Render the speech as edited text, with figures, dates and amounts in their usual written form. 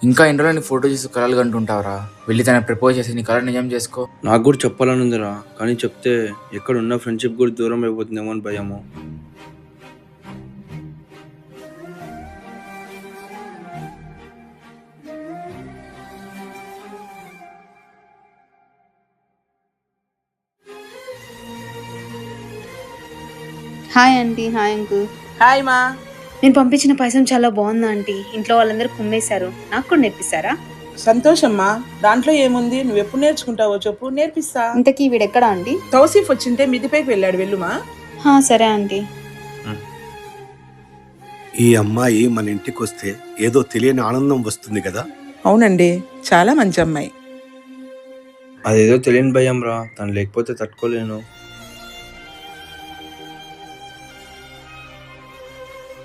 ఇంకా ఎన్ని రోజులు నీ ఫోటో చూసి కలలు కంటుంటావురా? వెళ్ళి తన ప్రపోజ్ చేసి నీ కళ నిజం చేసుకో. నాకు కూడా చెప్పాలని ఉందిరా, కానీ చెప్తే ఎక్కడున్న ఫ్రెండ్షిప్ కూడా దూరం అయిపోతుందేమో అని భయము. Hi aunty. Hi uncle. Hi మా. నేను పంపించిన పాయసం చాలా బాగుంది ఆంటీ. ఇంట్లో వాళ్ళందరూ కుమ్మేశారు. నాకు కూడా నేర్పిస్తారా? సంతోషమ్మా, దాంట్లో ఏముంది, నువ్వు ఎప్పుడు నేర్చుకుంటావో చెప్పు, నేర్పిస్తా. ఇంతకీ వీడెక్కడా ఆంటీ? తౌసీఫ్ వచ్చింటే మిదిపైకి వెళ్ళాడు, వెళ్ళుమా. సరే ఆంటీ. ఈ అమ్మాయి మన ఇంటికి వస్తే ఏదో తెలియని ఆనందం వస్తుంది కదా. అవునండి, చాలా మంచి అమ్మాయి. అదేదో తెలియని భయం రా, తను లేకపోతే తట్టుకోలేను.